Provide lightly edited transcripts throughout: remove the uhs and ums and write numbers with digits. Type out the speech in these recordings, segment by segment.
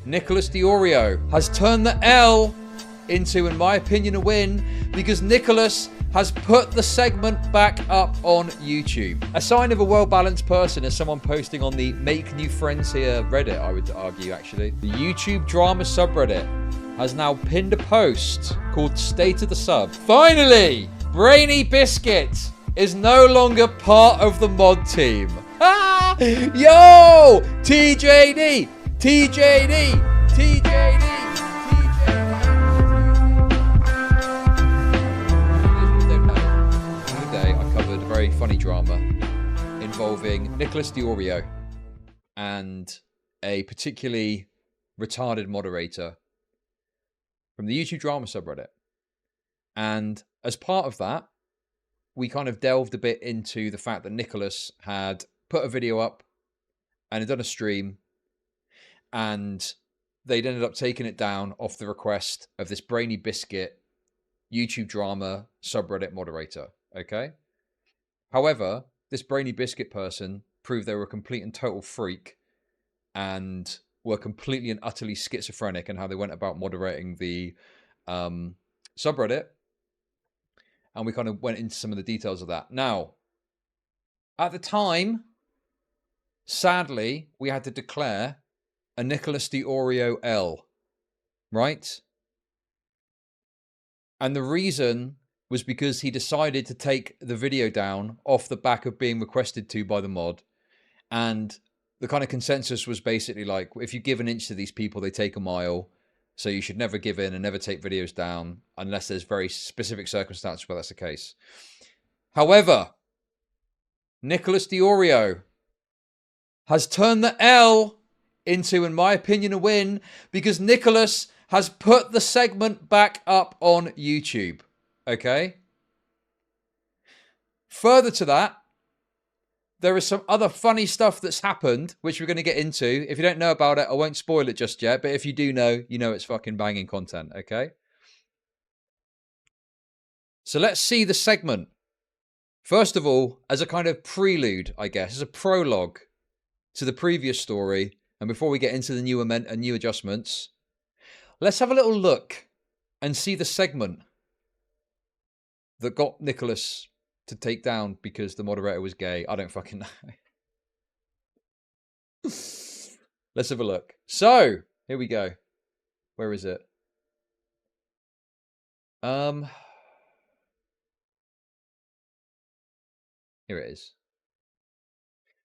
Nicholas DeOrio has turned the L into, in my opinion, a win because Nicholas has put the segment back up on YouTube. A sign of a well-balanced person is someone posting on the Make New Friends Here Reddit, I would argue, actually. The YouTubeDrama Subreddit has now pinned a post called State of the Sub. Finally, BrainyBiscuit is no longer part of the mod team. Ah! Yo! TJD! TJD! TJD! Very funny drama involving Nicholas DeOrio and a particularly retarded moderator from the YouTubeDrama subreddit. And as part of that, we kind of delved a bit into the fact that Nicholas had put a video up and had done a stream, and they'd ended up taking it down off the request of this BrainyBiscuit YouTubeDrama subreddit moderator. Okay? However, this BrainyBiscuit person proved they were a complete and total freak and were completely and utterly schizophrenic in how they went about moderating the subreddit. And we kind of went into some of the details of that. Now, at the time, sadly, we had to declare a Nicholas DeOrio L, right? And the reason was because he decided to take the video down off the back of being requested to by the mod. And the kind of consensus was basically like, if you give an inch to these people, they take a mile. So you should never give in and never take videos down unless there's very specific circumstances where that's the case. However, Nicholas DeOrio has turned the L into, in my opinion, a win because Nicholas has put the segment back up on YouTube. Okay. Further to that, there is some other funny stuff that's happened, which we're going to get into. If you don't know about it, I won't spoil it just yet. But if you do know, you know it's fucking banging content. Okay. So let's see the segment. First of all, as a kind of prelude, I guess, as a prologue to the previous story, and before we get into the new adjustments, let's have a little look and see the segment that got Nicholas to take down because the moderator was gay. I don't fucking know. Let's have a look. So, here we go. Where is it? Here it is.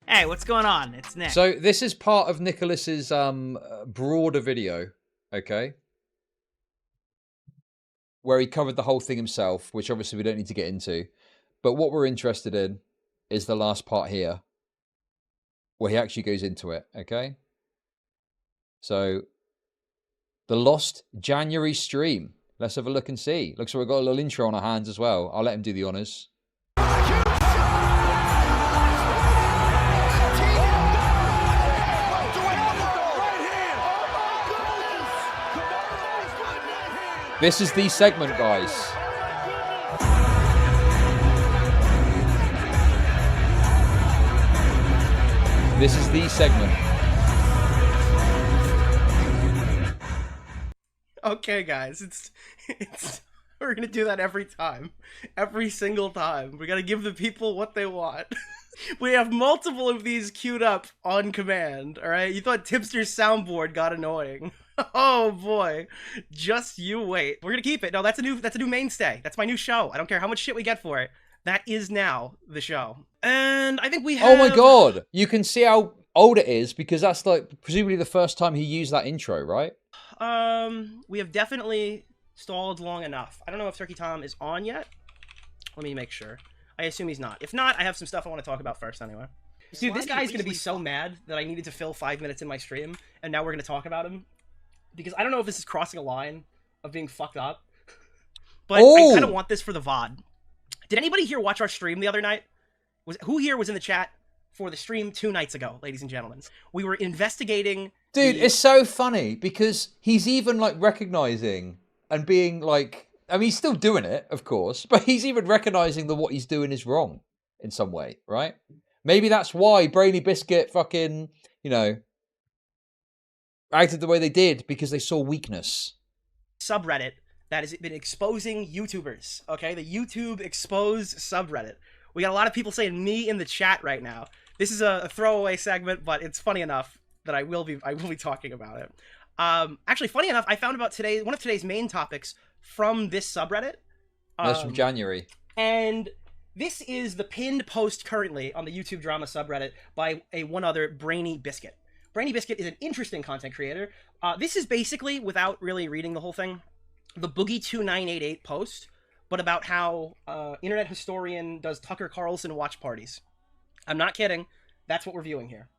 Hey, what's going on? It's Nick. So, this is part of Nicholas's broader video, okay? Where he covered the whole thing himself, which obviously we don't need to get into. But what we're interested in is the last part here, where he actually goes into it, okay? So, the Lost January stream. Let's have a look and see. Looks like we've got a little intro on our hands as well. I'll let him do the honors. This is the segment, guys. This is the segment. Okay, guys, it's we're gonna do that every time, every single time. We gotta give the people what they want. We have multiple of these queued up on command. All right, you thought Tipster's soundboard got annoying. Oh boy, just you wait. We're gonna keep it. No, that's a new mainstay. That's my new show. I don't care how much shit we get for it. That is now the show. And I think we have... Oh my god, you can see how old it is because that's like presumably the first time he used that intro, right? We have definitely stalled long enough. I don't know if Turkey Tom is on yet. Let me make sure. I assume he's not. If not, I have some stuff I want to talk about first anyway. Dude, this guy's gonna be so mad that I needed to fill 5 minutes in my stream, and now we're gonna talk about him. Because I don't know if this is crossing a line of being fucked up, but I kind of want this for the VOD. Did anybody here watch our stream the other night? Who here was in the chat for the stream 2 nights ago, ladies and gentlemen? We were investigating... Dude, it's so funny because he's even like recognizing and being like... I mean, he's still doing it, of course, but he's even recognizing that what he's doing is wrong in some way, right? Maybe that's why BrainyBiscuit fucking, you know, acted the way they did because they saw weakness. Subreddit that has been exposing YouTubers, okay? The YouTube Expose subreddit. We got a lot of people saying me in the chat right now. This is a throwaway segment, but it's funny enough that I will be talking about it. Actually, funny enough, I found about one of today's main topics from this subreddit. That's from January. And this is the pinned post currently on the YouTubeDrama subreddit by one other BrainyBiscuit. BrainyBiscuit is an interesting content creator. This is basically, without really reading the whole thing, the Boogie2988 post, but about how internet historian does Tucker Carlson watch parties. I'm not kidding. That's what we're viewing here.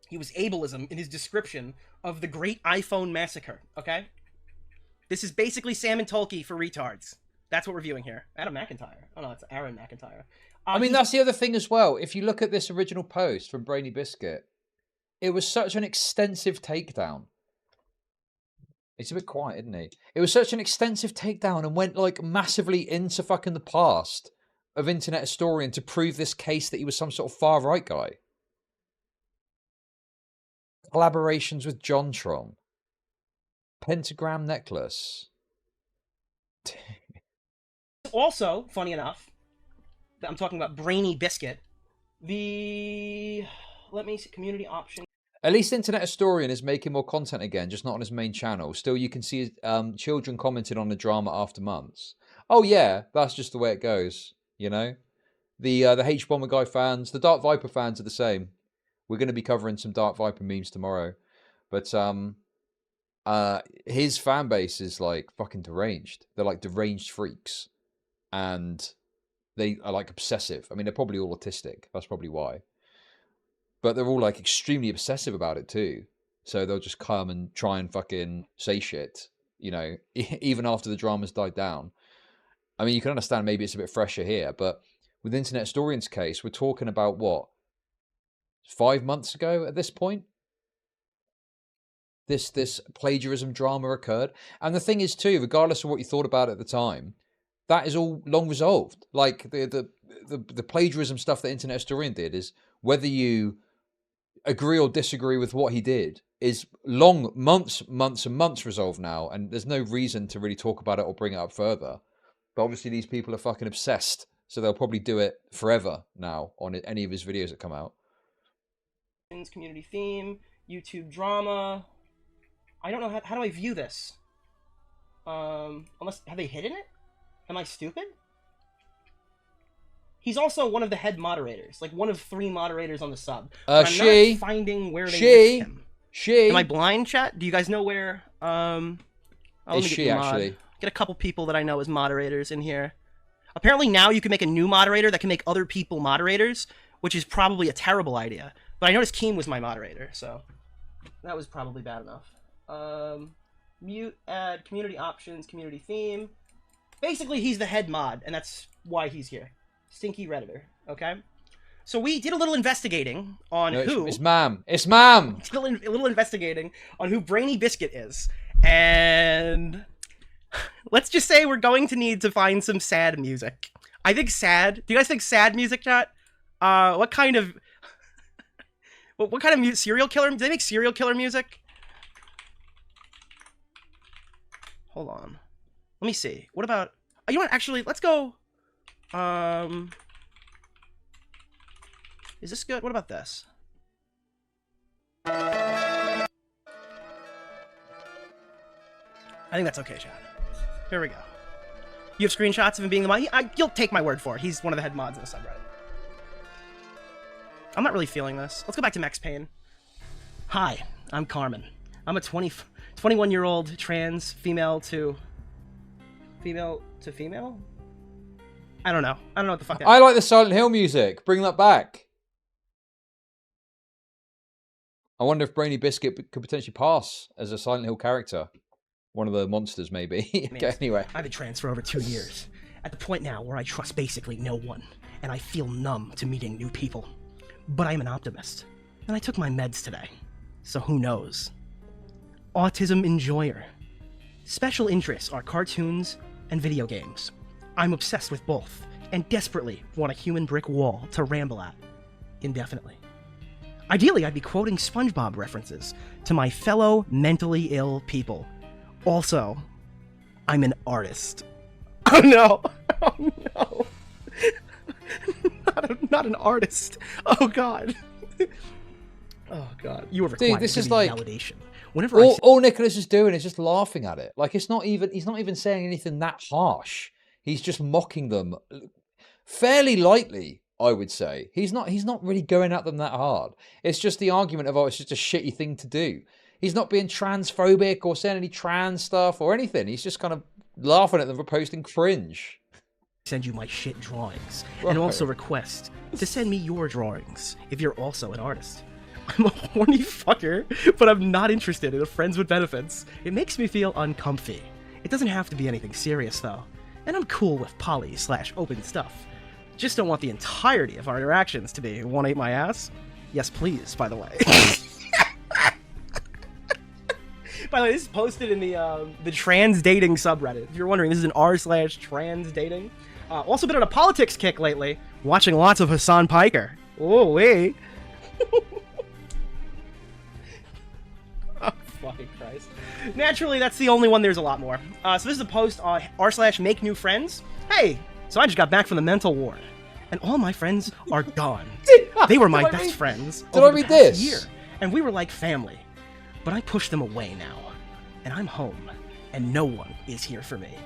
He was ableism in his description of the Great iPhone Massacre, okay? This is basically Sam and Tolkien for retards. That's what we're viewing here. Adam McIntyre. Oh no, it's Aaron McIntyre. I mean, that's the other thing as well. If you look at this original post from BrainyBiscuit, it was such an extensive takedown. It's a bit quiet, isn't he? It was such an extensive takedown and went like massively into fucking the past of internet historian to prove this case that he was some sort of far right guy. Collaborations with JonTron. Pentagram necklace. Also, funny enough, I'm talking about BrainyBiscuit. Let me see, community option. At least Internet Historian is making more content again, just not on his main channel. Still, you can see children commented on the drama after months. Oh yeah, that's just the way it goes, you know? The H-Bomber Guy fans, the Dark Viper fans are the same. We're going to be covering some Dark Viper memes tomorrow. But his fan base is like fucking deranged. They're like deranged freaks. And they are like obsessive. I mean, they're probably all autistic. That's probably why. But they're all like extremely obsessive about it too. So they'll just come and try and fucking say shit, you know, even after the drama's died down. I mean, you can understand maybe it's a bit fresher here, but with Internet Historian's case, we're talking about what? 5 months ago at this point? This plagiarism drama occurred. And the thing is too, regardless of what you thought about it at the time, that is all long resolved. Like the plagiarism stuff that Internet Historian did is whether you agree or disagree with what he did is long months and months resolved now, and there's no reason to really talk about it or bring it up further. But obviously these people are fucking obsessed, so they'll probably do it forever now on any of his videos that come out. Community theme, YouTube drama. I don't know how do I view this? Unless have they hidden it? Am I stupid? He's also one of the head moderators, like one of 3 moderators on the sub. I'm not finding where they list him. Am I blind, chat? Do you guys know where? Is she actually? Get a couple people that I know as moderators in here. Apparently now you can make a new moderator that can make other people moderators, which is probably a terrible idea. But I noticed Keem was my moderator, so that was probably bad enough. Mute, add, community options, community theme. Basically, he's the head mod, and that's why he's here. Stinky Redditor, okay? So we did a little investigating on who... It's ma'am. It's ma'am! A little investigating on who BrainyBiscuit is. And let's just say we're going to need to find some sad music. I think sad... Do you guys think sad music, chat? What kind of... what kind of serial killer... Do they make serial killer music? Hold on. Let me see. What about... You know what? Actually, let's go... Is this good? What about this? I think that's okay, Chad. Here we go. You have screenshots of him being the mod? You'll take my word for it. He's one of the head mods in the subreddit. I'm not really feeling this. Let's go back to Max Payne. Hi, I'm Carmen. I'm a 21-year-old trans female to female? I don't know. I don't know what the fuck I like the Silent Hill music. Bring that back. I wonder if BrainyBiscuit could potentially pass as a Silent Hill character. One of the monsters, maybe. Okay, anyway. I've been trans for over 2 years. At the point now where I trust basically no one. And I feel numb to meeting new people. But I'm an optimist. And I took my meds today. So who knows? Autism enjoyer. Special interests are cartoons and video games. I'm obsessed with both, and desperately want a human brick wall to ramble at indefinitely. Ideally, I'd be quoting SpongeBob references to my fellow mentally ill people. Also, I'm an artist. Oh no! Oh no! not an artist. Oh god. Oh god. You were required Dude, this to is give me like validation. Whenever all Nicholas is doing is just laughing at it. Like he's not even saying anything that harsh. He's just mocking them fairly lightly, I would say. He's not really going at them that hard. It's just the argument of, oh, it's just a shitty thing to do. He's not being transphobic or saying any trans stuff or anything. He's just kind of laughing at them for posting cringe. send you my shit drawings, and also request to send me your drawings if you're also an artist. I'm a horny fucker, but I'm not interested in a friends with benefits. It makes me feel uncomfy. It doesn't have to be anything serious though, and I'm cool with poly/open stuff. Just don't want the entirety of our interactions to be "wanna eat my ass?" Yes, please, by the way. By the way, this is posted in the trans dating subreddit. If you're wondering, this is an r/trans dating. Also been on a politics kick lately, watching lots of Hassan Piker. Oh, wait. Oh, fucking Christ. Naturally, that's the only one. There's a lot more. So this is a post on r/make new friends. Hey, so I just got back from the mental ward, and all my friends are gone. They were my best friends over the past year, and we were like family. But I pushed them away now, and I'm home, and no one is here for me.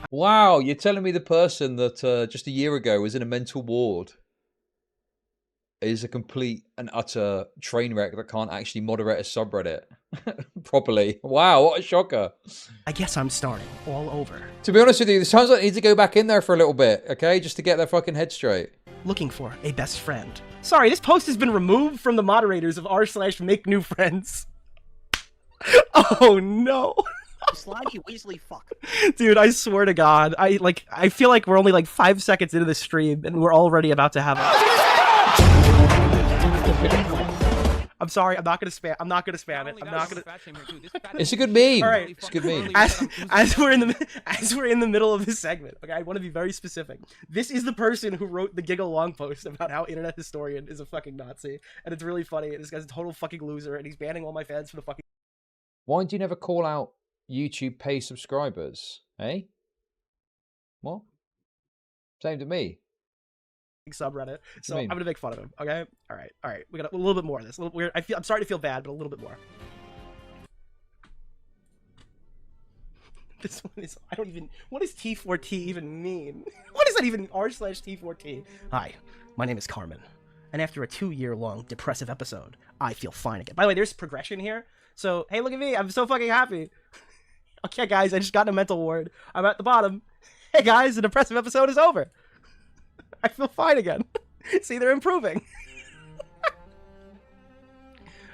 Wow, you're telling me the person that just a year ago was in a mental ward is a complete and utter train wreck that can't actually moderate a subreddit properly. Wow, what a shocker. I guess I'm starting all over. To be honest with you, this sounds like I need to go back in there for a little bit, okay? Just to get their fucking head straight. Looking for a best friend. Sorry, this post has been removed from the moderators of r/make new friends. Oh no. Slimy Weasley fuck. Dude, I swear to God, I feel like we're only like 5 seconds into the stream and we're already about to have I'm sorry, I'm not gonna spam it. I'm not gonna. It's a good meme. All right, it's a good meme. As we're in the middle of this segment, okay, I want to be very specific. This is the person who wrote the Giggle Long post about how Internet Historian is a fucking Nazi, and it's really funny. This guy's a total fucking loser, and he's banning all my fans for the fucking. Why do you never call out YouTube pay subscribers? Eh? What? Same to me. Subreddit, so I'm gonna make fun of him. Okay, all right. We got a little bit more of this. I'm starting to feel bad, but a little bit more. This one is. I don't even. What does T4T even mean? What does that even r/T4T? Hi, my name is Carmen, and after a 2-year-long depressive episode, I feel fine again. By the way, there's progression here. So hey, look at me. I'm so fucking happy. Okay, guys, I just got in a mental ward. I'm at the bottom. Hey, guys, the depressive episode is over. I feel fine again. See, they're improving.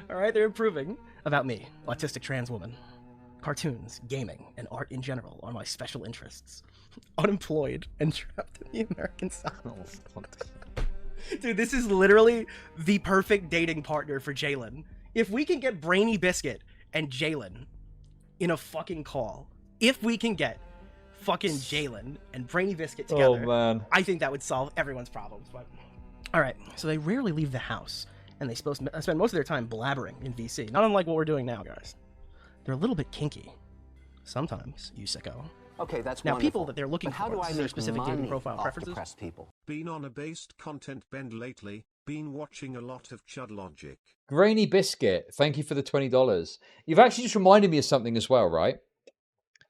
Alright, they're improving. About me, autistic trans woman. Cartoons, gaming, and art in general are my special interests. Unemployed and trapped in the American South. Dude, this is literally the perfect dating partner for Jalen. If we can get BrainyBiscuit and Jalen in a fucking call, if we can get fucking Jalen and BrainyBiscuit together, oh man, I think that would solve everyone's problems. But all right, so they rarely leave the house, and they spend most of their time blabbering in VC. Not unlike what we're doing now, guys. They're a little bit kinky. Sometimes, you sicko. Okay, that's now wonderful. People that they're looking how for. do I Their specific dating profile preferences. Depressed people. Been on a based content bend lately. Been watching a lot of ChudLogic. BrainyBiscuit, thank you for the $20. You've actually just reminded me of something as well, right?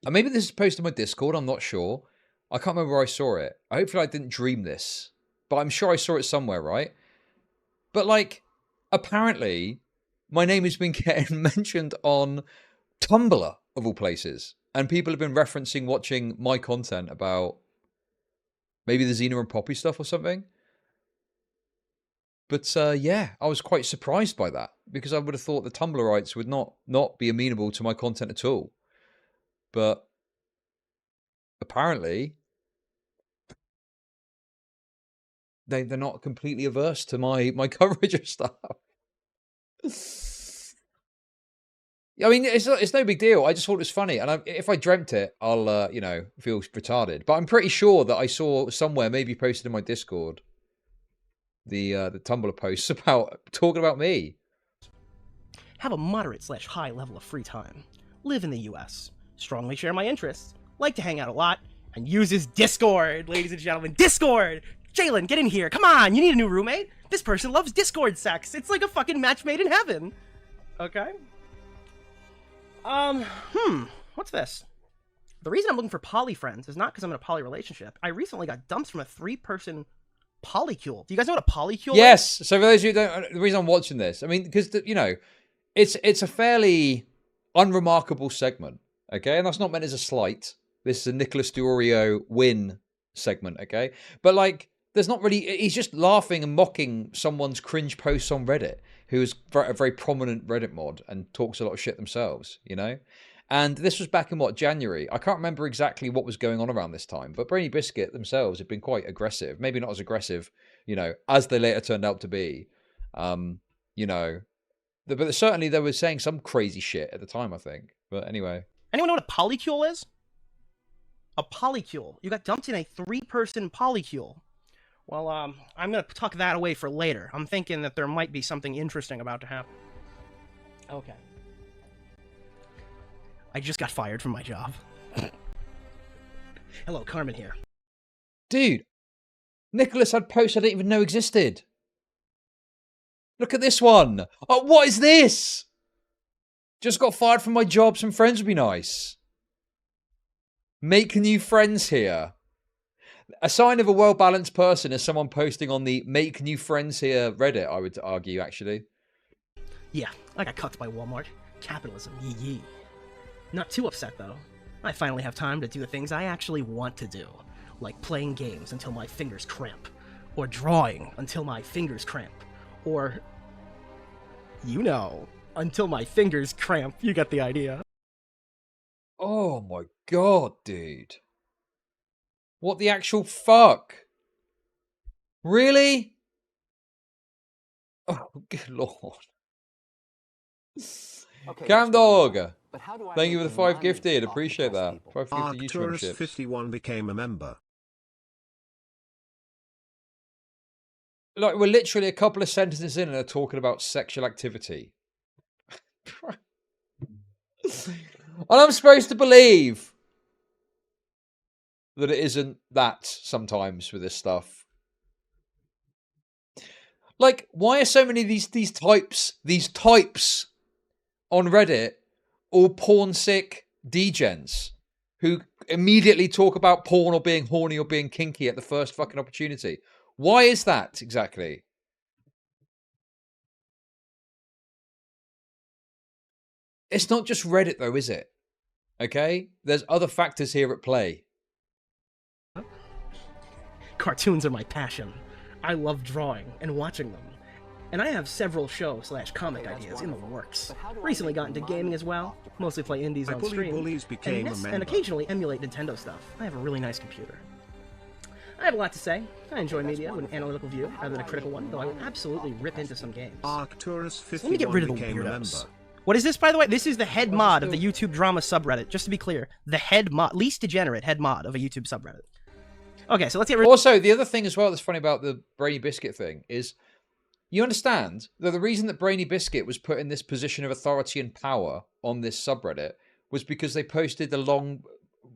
And maybe this is posted on my Discord, I'm not sure. I can't remember where I saw it. Hopefully I didn't dream this. But I'm sure I saw it somewhere, right? But like, apparently, my name has been getting mentioned on Tumblr, of all places. And people have been referencing watching my content about maybe the Xena and Poppy stuff or something. But yeah, I was quite surprised by that. Because I would have thought the Tumblrites would not be amenable to my content at all. But apparently, they're not completely averse to my coverage of stuff. I mean, it's no big deal. I just thought it was funny, and if I dreamt it, I'll feel retarded. But I'm pretty sure that I saw somewhere, maybe posted in my Discord, the Tumblr posts about talking about me. have a moderate / high level of free time, live in the US, strongly share my interests, like to hang out a lot, and uses Discord, ladies and gentlemen. Discord! Jalen, get in here. Come on, you need a new roommate. This person loves Discord sex. It's like a fucking match made in heaven. Okay. What's this? The reason I'm looking for poly friends is not because I'm in a poly relationship. I recently got dumped from a 3-person polycule. Do you guys know what a polycule is? Yes. So for those who don't, the reason I'm watching this, I mean, because, you know, it's a fairly unremarkable segment, okay? And that's not meant as a slight. This is a Nicholas DeOrio win segment, okay? But, like, there's not really... He's just laughing and mocking someone's cringe posts on Reddit, who is a very prominent Reddit mod and talks a lot of shit themselves, you know? And this was back in, what, January? I can't remember exactly what was going on around this time, but BrainyBiscuit themselves have been quite aggressive. Maybe not as aggressive, you know, as they later turned out to be. You know, but certainly they were saying some crazy shit at the time, I think. But anyway. Anyone know what a polycule is? A polycule. You got dumped in a 3-person polycule. Well, I'm going to tuck that away for later. I'm thinking that there might be something interesting about to happen. Okay. I just got fired from my job. Hello, Carmen here. Dude, Nicholas had posts I didn't even know existed. Look at this one. Oh, what is this? Just got fired from my job. Some friends would be nice. Make new friends here. A sign of a well-balanced person is someone posting on the Make New Friends Here Reddit, I would argue, actually. Yeah, I got cucked by Walmart. Capitalism, yee yee. Not too upset, though. I finally have time to do the things I actually want to do, like playing games until my fingers cramp, or drawing until my fingers cramp, or... you know, until my fingers cramp. You get the idea. Oh my god, dude. What the actual fuck? Really? Oh, good lord. Okay, Cam Dog, but how do I thank you for make the 5 money gifted. off Appreciate depressed that. people? 5 gifted YouTube memberships. Arcturus51 became a member. Like, we're literally a couple of sentences in and they're talking about sexual activity. And I'm supposed to believe that it isn't that sometimes with this stuff. Like, why are so many of these types on Reddit all porn sick degens who immediately talk about porn or being horny or being kinky at the first fucking opportunity? Why is that exactly? It's not just Reddit though, is it? Okay? There's other factors here at play. Cartoons are my passion. I love drawing and watching them. And I have several show/comic ideas in the works. Recently got into gaming as well. Mostly play indies on stream. Bullies became a And member. occasionally emulate Nintendo stuff. I have a really nice computer. I have a lot to say. I enjoy media with an analytical view rather than a critical one, though I will absolutely rip into some games. Arcturus51 Let me get rid of the became a weirdos. member. What is this, by the way? This is the head mod of the YouTubeDrama subreddit. Just to be clear, the head mod, least degenerate head mod of a YouTube subreddit. Okay, so let's get rid of... Also, the other thing as well that's funny about the BrainyBiscuit thing is you understand that the reason that BrainyBiscuit was put in this position of authority and power on this subreddit was because they posted the long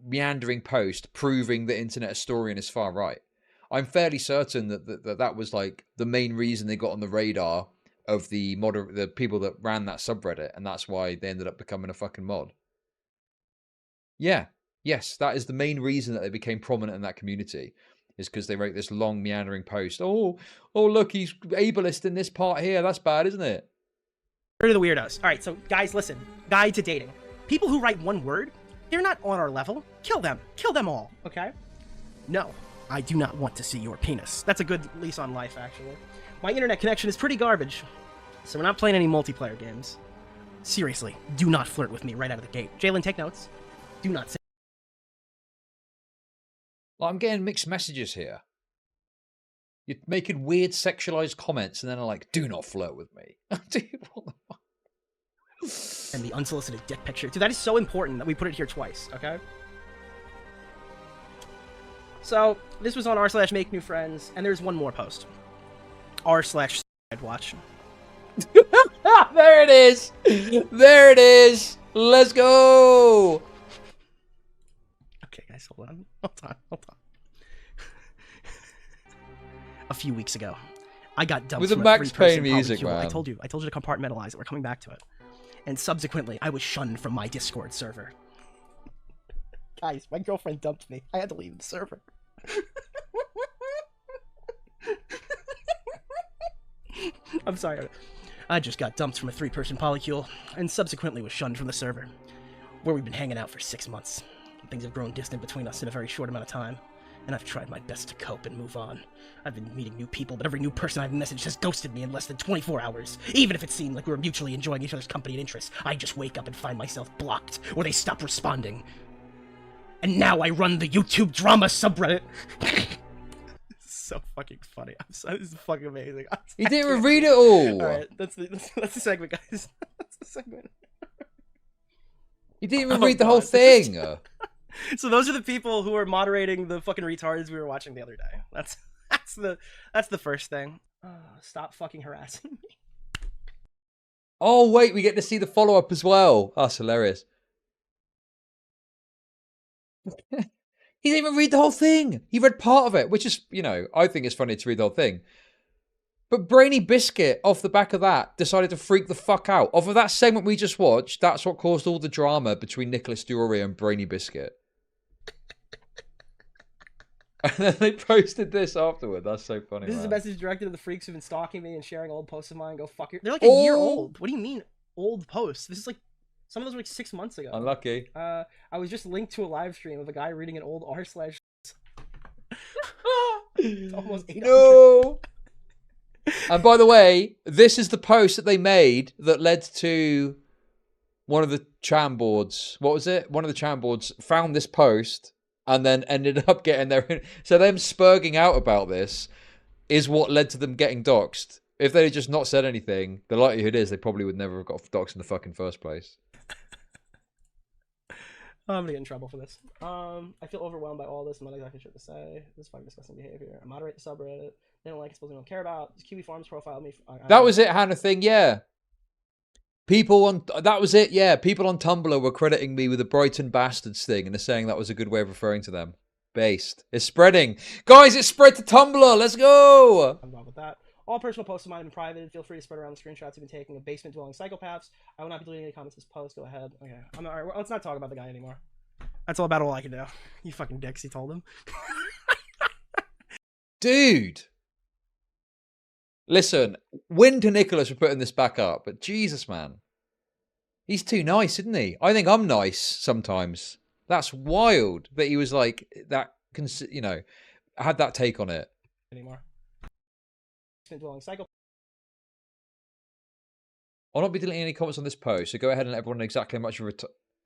meandering post proving that Internet Historian is far right. I'm fairly certain that was like the main reason they got on the radar of the people that ran that subreddit, and that's why they ended up becoming a fucking mod. Yeah. Yes, that is the main reason that they became prominent in that community, is because they wrote this long meandering post. Oh, look, he's ableist in this part here. That's bad, isn't it? Rid of the weirdos. All right, so guys, listen. Guide to dating. People who write one word, they're not on our level. Kill them. Kill them all, okay? No, I do not want to see your penis. That's a good lease on life, actually. My internet connection is pretty garbage, so we're not playing any multiplayer games. Seriously, do not flirt with me right out of the gate. Jalen, take notes. Do not say... Well, I'm getting mixed messages here. You're making weird sexualized comments and then I'm like, do not flirt with me. Dude, what the fuck? And the unsolicited dick picture. Dude, that is so important that we put it here twice, okay? So, this was on r/make new friends, and there's one more post. r/watch. There it is. There it is. Let's go. Okay, guys, hold on. Hold on. A few weeks ago, I got dumped With the from a Max Payne 3-person music, polycule. man. I told you to compartmentalize it. We're coming back to it. And subsequently, I was shunned from my Discord server. Guys, my girlfriend dumped me. I had to leave the server. I'm sorry. I just got dumped from a 3-person polycule, and subsequently was shunned from the server, where we've been hanging out for 6 months. Things have grown distant between us in a very short amount of time, and I've tried my best to cope and move on. I've been meeting new people, but every new person I've messaged has ghosted me in less than 24 hours. Even if it seemed like we were mutually enjoying each other's company and interests, I just wake up and find myself blocked, or they stop responding. And now I run the YouTubeDrama Subreddit. So fucking funny. This is fucking amazing. You didn't even read it all. Alright, that's the segment, guys. That's the segment. You didn't even read the whole thing. So those are the people who are moderating the fucking retards we were watching the other day. That's the first thing. Stop fucking harassing me. Oh, wait, we get to see the follow-up as well. That's hilarious. He didn't even read the whole thing. He read part of it, which is, you know, I think it's funny to read the whole thing. But BrainyBiscuit, off the back of that, decided to freak the fuck out. Off of that segment we just watched, that's what caused all the drama between Nicholas DeOrio and BrainyBiscuit. And then they posted this afterward. That's so funny. This is a man. message directed to the freaks who've been stalking me and sharing old posts of mine. Go fuck your... They're like a year old. What do you mean, old posts? This is like... Some of those were like 6 months ago. Unlucky. I was just linked to a live stream of a guy reading an old r/. It's almost 800. No. And by the way, this is the post that they made that led to one of the Chan boards. What was it? One of the Chan boards found this post and then ended up getting their... So them spurging out about this is what led to them getting doxxed. If they had just not said anything, the likelihood is they probably would never have got doxxed in the fucking first place. I'm gonna get in trouble for this. I feel overwhelmed by all this. I'm not exactly sure what to say. This is fucking disgusting behavior. I moderate the subreddit. They don't like it, suppose they don't care about. This Kiwi Farms profile me. That was it, Hannah thing, yeah. People on... That was it, yeah. People on Tumblr were crediting me with the Brighton Bastards thing and they're saying that was a good way of referring to them. Based. It's spreading. Guys, it's spread to Tumblr. Let's go. I'm wrong with that. All personal posts of mine have been private. Feel free to spread around the screenshots you've been taking of basement-dwelling psychopaths. I will not be deleting any comments to this post. Go ahead. Okay. All right, let's not talk about the guy anymore. That's about all I can do. You fucking dicks, he told him. Dude. Listen, win to Nicholas for putting this back up, but Jesus, man. He's too nice, isn't he? I think I'm nice sometimes. That's wild that he was like, that, you know, had that take on it. Anymore. Basement-dwelling psychopaths. I'll not be deleting any comments on this post, so go ahead and let everyone know exactly how much of a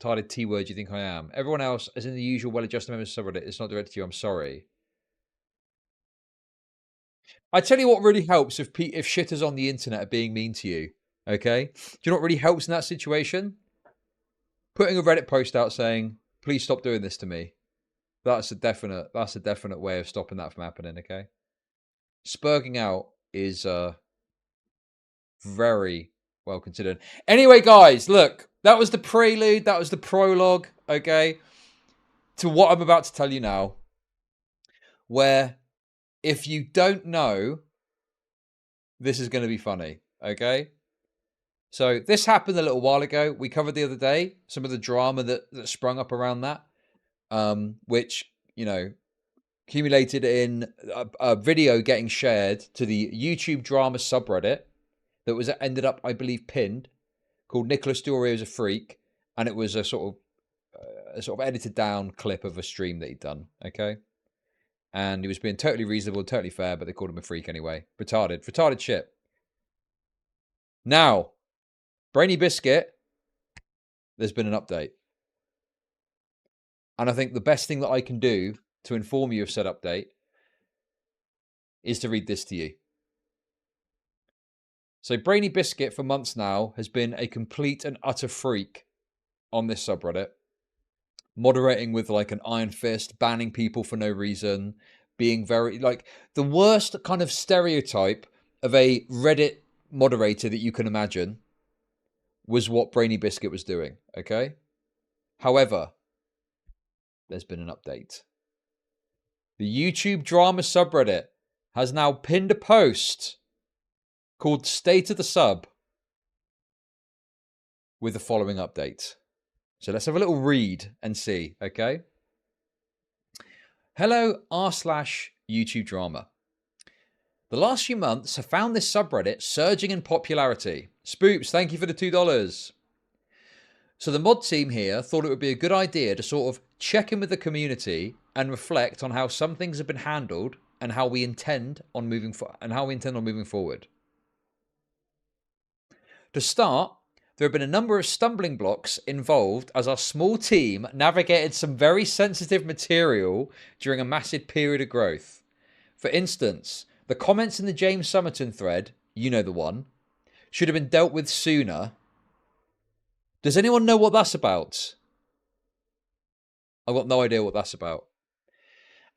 retarded T-word you think I am. Everyone else, as in the usual well-adjusted members of subreddit, it's not directed to you, I'm sorry. I tell you what really helps if shitters on the internet are being mean to you, okay? Do you know what really helps in that situation? Putting a Reddit post out saying, please stop doing this to me. That's a definite way of stopping that from happening, okay? Spurging out is very well considered. Anyway, guys, look, that was the prelude, that was the prologue, okay, to what I'm about to tell you now, where if you don't know, this is going to be funny, okay? So this happened a little while ago. We covered the other day some of the drama that sprung up around that, which, you know, accumulated in a video getting shared to the YouTubeDrama subreddit that was ended up, I believe, pinned, called Nicholas DeOrio is a Freak, and it was a sort of edited down clip of a stream that he'd done, okay? And he was being totally reasonable, totally fair, but they called him a freak anyway. Retarded shit. Now, BrainyBiscuit, there's been an update. And I think the best thing that I can do to inform you of said update is to read this to you. So BrainyBiscuit for months now has been a complete and utter freak on this subreddit. Moderating with like an iron fist, banning people for no reason, being very, like, the worst kind of stereotype of a Reddit moderator that you can imagine. was what BrainyBiscuit was doing, okay? However, there's been an update. The YouTubeDrama Subreddit has now pinned a post called State of the Sub with the following update. So let's have a little read and see, okay? Hello, r/YouTubeDrama. The last few months have found this subreddit surging in popularity. Spoops, thank you for the $2. So the mod team here thought it would be a good idea to sort of check in with the community and reflect on how some things have been handled and how we intend on moving forward. To start, there have been a number of stumbling blocks involved as our small team navigated some very sensitive material during a massive period of growth. For instance, the comments in the James Summerton thread, you know the one, should have been dealt with sooner. Does anyone know what that's about? I've got no idea what that's about.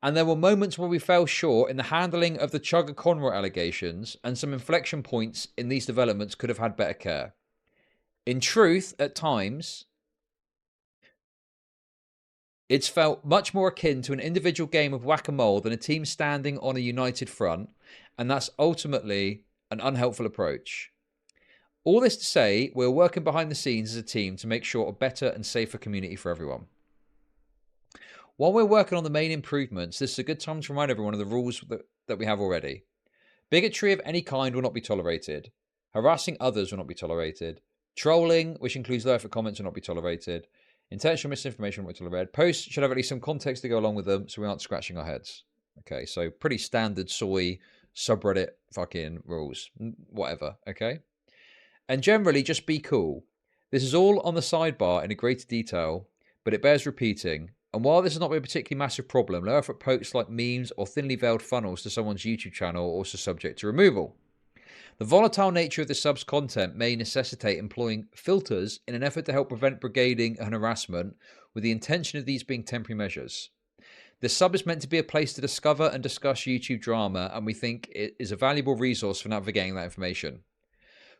And there were moments where we fell short in the handling of the Chugger Conroy allegations, and some inflection points in these developments could have had better care. In truth, at times, it's felt much more akin to an individual game of whack-a-mole than a team standing on a united front, and that's ultimately an unhelpful approach. All this to say, we're working behind the scenes as a team to make sure a better and safer community for everyone. While we're working on the main improvements, this is a good time to remind everyone of the rules that we have already. Bigotry of any kind will not be tolerated. Harassing others will not be tolerated. Trolling, which includes low effort comments, will not be tolerated. Intentional misinformation will not be tolerated. Posts should have at least some context to go along with them so we aren't scratching our heads. Okay, so pretty standard soy subreddit fucking rules. Whatever, okay? And generally, just be cool. This is all on the sidebar in a greater detail, but it bears repeating. And while this has not been a particularly massive problem, low effort posts like memes or thinly veiled funnels to someone's YouTube channel are also subject to removal. The volatile nature of the sub's content may necessitate employing filters in an effort to help prevent brigading and harassment, with the intention of these being temporary measures. This sub is meant to be a place to discover and discuss YouTube drama, and we think it is a valuable resource for navigating that information.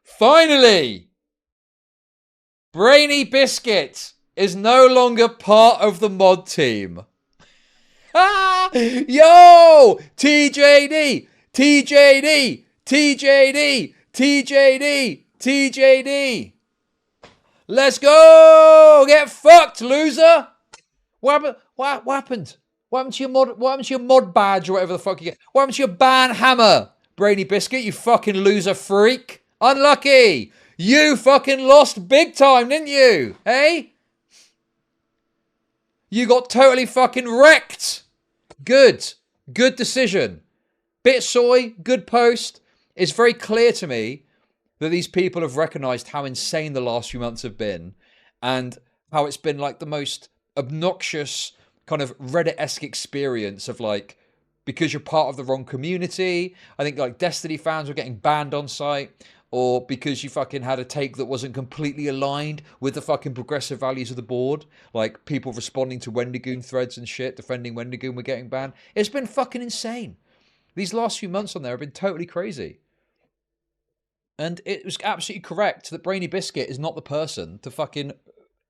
Finally! BrainyBiscuit is no longer part of the mod team. Yo! TJD! TJD! TJD! TJD! TJD! Let's go! Get fucked, loser! What happened? What happened? What happened to your mod? What happened to your mod badge or whatever the fuck you get? What happened to your ban hammer, BrainyBiscuit? You fucking loser freak! Unlucky! You fucking lost big time, didn't you? Hey? You got totally fucking wrecked. Good. Good decision. Bit soy, good post. It's very clear to me that these people have recognised how insane the last few months have been and how it's been like the most obnoxious kind of Reddit-esque experience of like, because you're part of the wrong community. I think like Destiny fans were getting banned on site, or because you fucking had a take that wasn't completely aligned with the fucking progressive values of the board. Like people responding to Wendigoon threads and shit, defending Wendigoon were getting banned. It's been fucking insane. These last few months on there have been totally crazy. And it was absolutely correct that BrainyBiscuit is not the person to fucking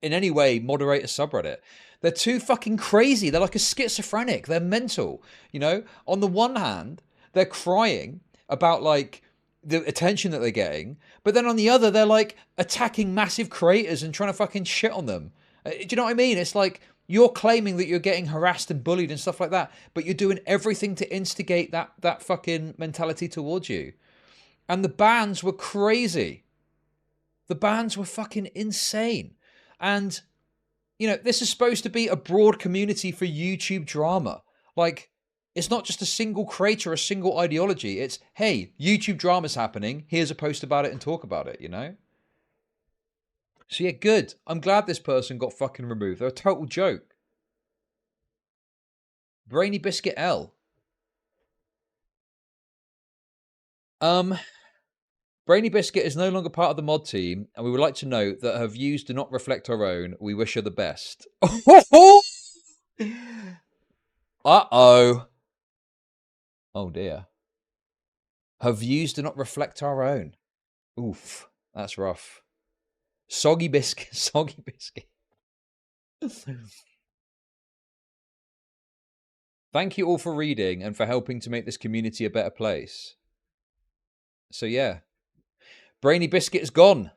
in any way moderate a subreddit. They're too fucking crazy. They're like a schizophrenic. They're mental. You know, on the one hand, they're crying about like the attention that they're getting, but then on the other, they're like attacking massive creators and trying to fucking shit on them. Do you know what I mean? It's like you're claiming that you're getting harassed and bullied and stuff like that, but you're doing everything to instigate that fucking mentality towards you. And the bans were crazy. The bans were fucking insane. And, you know, this is supposed to be a broad community for YouTube drama. Like, it's not just a single creator, a single ideology. It's, hey, YouTube drama's happening. Here's a post about it and talk about it, you know? So yeah, good. I'm glad this person got fucking removed. They're a total joke. BrainyBiscuit L. BrainyBiscuit is no longer part of the mod team, and we would like to note that her views do not reflect our own. We wish her the best. Uh-oh. Oh, dear. Her views do not reflect our own. Oof, that's rough. Soggy biscuit. Soggy biscuit. Thank you all for reading and for helping to make this community a better place. So yeah, BrainyBiscuit is gone.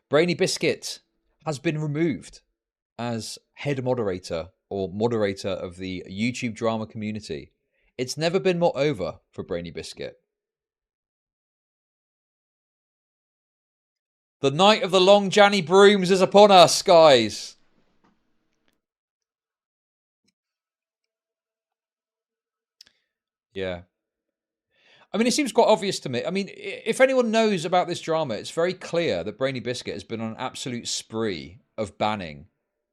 BrainyBiscuit has been removed as head moderator or moderator of the YouTube drama community. It's never been more over for BrainyBiscuit. The night of the long Janny brooms is upon us, guys. Yeah. I mean, it seems quite obvious to me. I mean, if anyone knows about this drama, it's very clear that BrainyBiscuit has been on an absolute spree of banning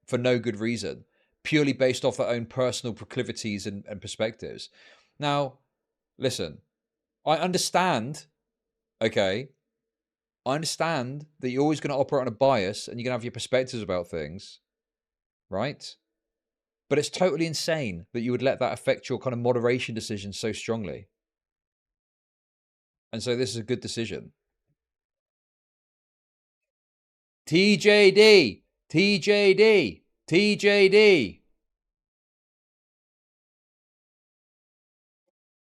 for no good reason, purely based off their own personal proclivities and perspectives. Now, listen, I understand, okay? I understand that you're always going to operate on a bias and you're going to have your perspectives about things, right? But it's totally insane that you would let that affect your kind of moderation decisions so strongly. And so this is a good decision. TJD, TJD, TJD.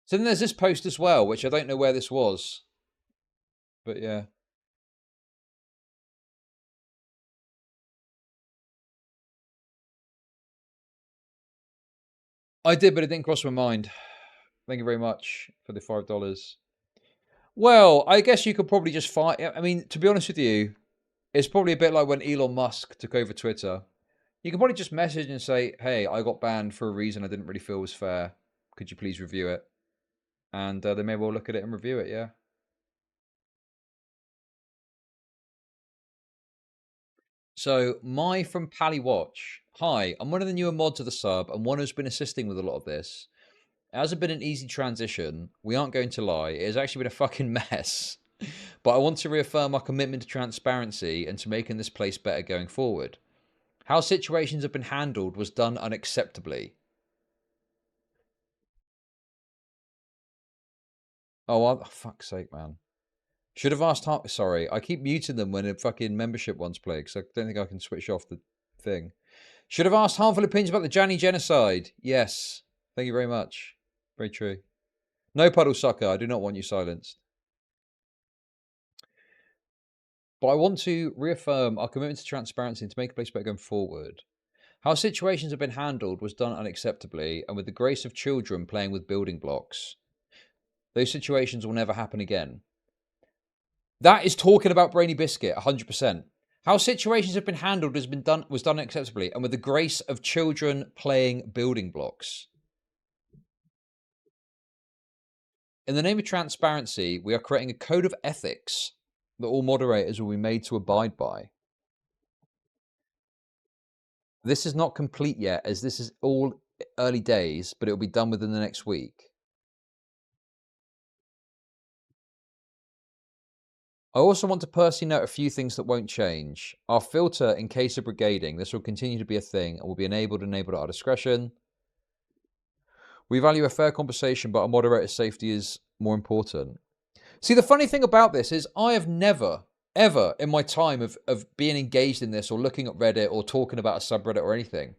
So then there's this post as well, which I don't know where this was. But yeah. I did, but it didn't cross my mind. Thank you very much for the $5. Well, I guess you could probably just find... I mean, to be honest with you, it's probably a bit like when Elon Musk took over Twitter. You can probably just message and say, hey, I got banned for a reason I didn't really feel was fair. Could you please review it? And they may well look at it and review it, yeah. So, my from Pally Watch. Hi, I'm one of the newer mods of the sub and one who's been assisting with a lot of this. It hasn't been an easy transition. We aren't going to lie. It has actually been a fucking mess. But I want to reaffirm our commitment to transparency and to making this place better going forward. How situations have been handled was done unacceptably. Oh, fuck's sake, man. Should have asked... Sorry, I keep muting them when a fucking membership ones play because I don't think I can switch off the thing. Should have asked harmful opinions about the Janny genocide. Yes. Thank you very much. Very true. No, Puddle Sucker. I do not want you silenced. But I want to reaffirm our commitment to transparency and to make a place better going forward. How situations have been handled was done unacceptably and with the grace of children playing with building blocks. Those situations will never happen again. That is talking about BrainyBiscuit, 100%. How situations have been handled was done unacceptably and with the grace of children playing building blocks. In the name of transparency, we are creating a code of ethics that all moderators will be made to abide by. This is not complete yet, as this is all early days, but it will be done within the next week. I also want to personally note a few things that won't change. Our filter in case of brigading, this will continue to be a thing and will be enabled at our discretion. We value a fair conversation, but our moderator's safety is more important. See, the funny thing about this is I have never, ever in my time of being engaged in this or looking at Reddit or talking about a subreddit or anything,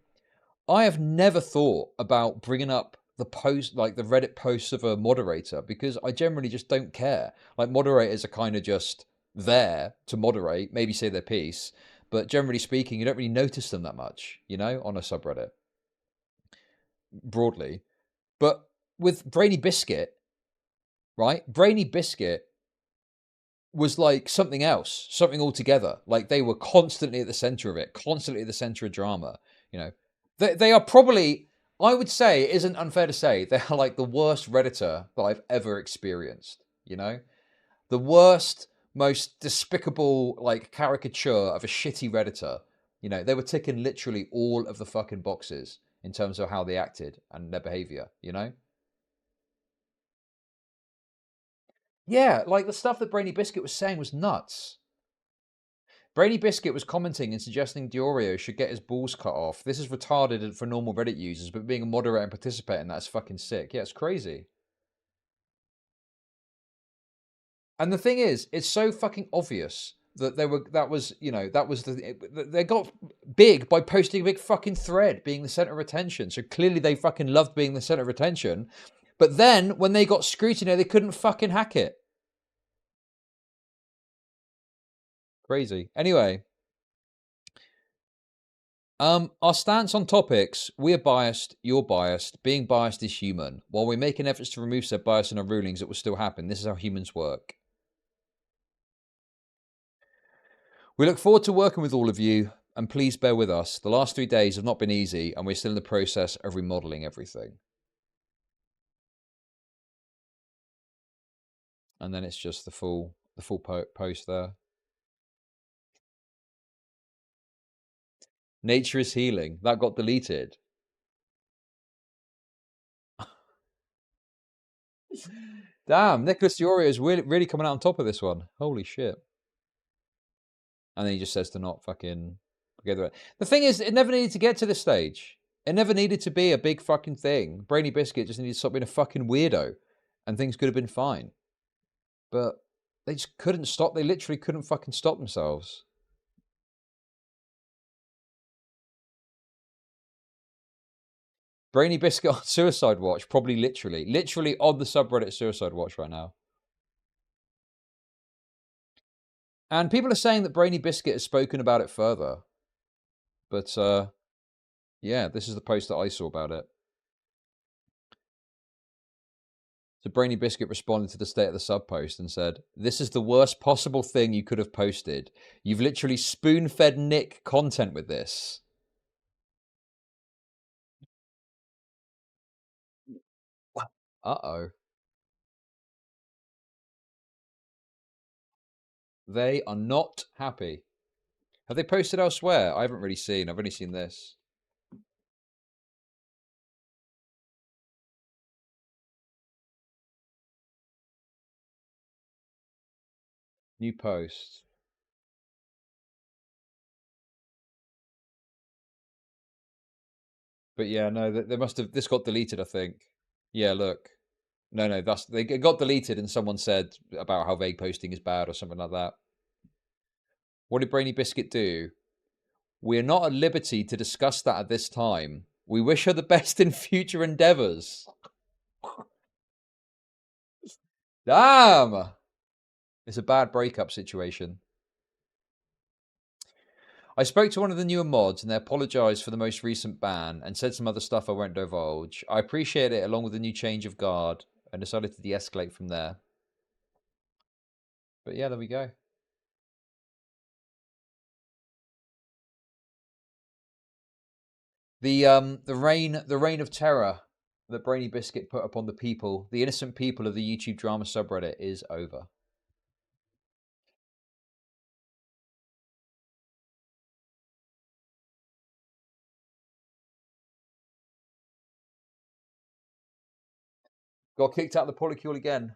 I have never thought about bringing up the post, like the Reddit posts of a moderator, because I generally just don't care. Like moderators are kind of just there to moderate, maybe say their piece, but generally speaking, you don't really notice them that much, you know, on a subreddit, broadly. But with BrainyBiscuit, right? BrainyBiscuit was like something else, something altogether. Like they were constantly at the center of it, constantly at the center of drama. You know, they are probably, I would say, it isn't unfair to say, they are like the worst Redditor that I've ever experienced. You know, the worst, most despicable like caricature of a shitty Redditor. You know, they were ticking literally all of the fucking boxes in terms of how they acted and their behavior, you know? Yeah, like the stuff that BrainyBiscuit was saying was nuts. BrainyBiscuit was commenting and suggesting DeOrio should get his balls cut off. This is retarded for normal Reddit users, but being a moderator and participating, that's fucking sick. Yeah, it's crazy. And the thing is, it's so fucking obvious that they got big by posting a big fucking thread, being the center of attention. So clearly they fucking loved being the center of attention. But then when they got scrutiny, they couldn't fucking hack it. Crazy. Anyway, our stance on topics: we are biased, you're biased. Being biased is human. While we're making efforts to remove said bias in our rulings, it will still happen. This is how humans work. We look forward to working with all of you, and please bear with us. The last 3 days have not been easy, and we're still in the process of remodeling everything. And then it's just the full post there. Nature is healing. That got deleted. Damn, Nicholas DeOrio is really coming out on top of this one. Holy shit. And then he just says to not fucking forget it. The thing is, it never needed to get to this stage. It never needed to be a big fucking thing. BrainyBiscuit just needed to stop being a fucking weirdo, and things could have been fine. But they just couldn't stop. They literally couldn't fucking stop themselves. BrainyBiscuit on suicide watch, probably literally on the subreddit suicide watch right now. And people are saying that BrainyBiscuit has spoken about it further. But, yeah, this is the post that I saw about it. So BrainyBiscuit responded to the state of the sub post and said, "This is the worst possible thing you could have posted. You've literally spoon-fed Nick content with this." Uh-oh. They are not happy. Have they posted elsewhere? I haven't really seen. I've only seen this. New post. But yeah, no, they must have. This got deleted, I think. Yeah, look. No, it got deleted, and someone said about how vague posting is bad or something like that. What did BrainyBiscuit do? We are not at liberty to discuss that at this time. We wish her the best in future endeavors. Damn! It's a bad breakup situation. I spoke to one of the newer mods and they apologized for the most recent ban and said some other stuff I won't divulge. I appreciate it along with the new change of guard and decided to de-escalate from there. But yeah, there we go. The reign of terror that BrainyBiscuit put upon the people, the innocent people of the YouTube drama subreddit, is over. Got kicked out of the polycule again.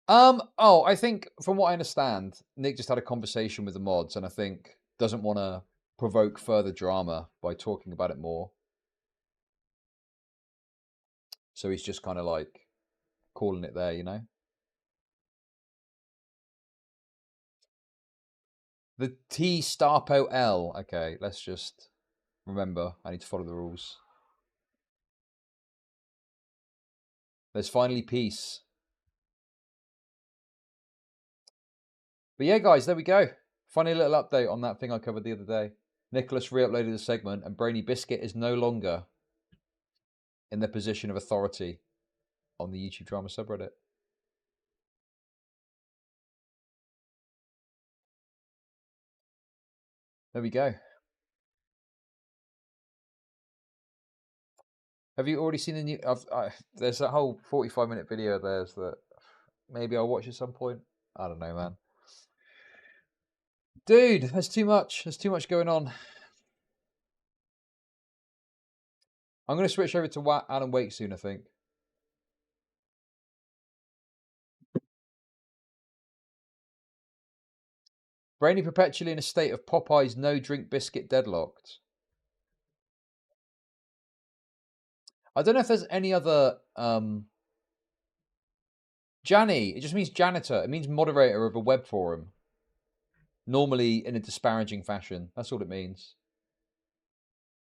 Oh, I think from what I understand, Nick just had a conversation with the mods and I think doesn't want to provoke further drama by talking about it more. So he's just kind of like calling it there, you know? The T Starpo L. Okay, let's just remember. I need to follow the rules. There's finally peace. But yeah, guys, there we go. Funny little update on that thing I covered the other day. Nicholas re-uploaded the segment and BrainyBiscuit is no longer in the position of authority on the YouTube drama subreddit. There we go. Have you already seen the new... there's that whole 45-minute video of theirs that maybe I'll watch at some point. I don't know, man. Dude, there's too much. There's too much going on. I'm going to switch over to Alan Wake soon, I think. Brainy perpetually in a state of Popeye's no-drink biscuit deadlocked. I don't know if there's any other Janny, it just means janitor. It means moderator of a web forum. Normally in a disparaging fashion. That's all it means.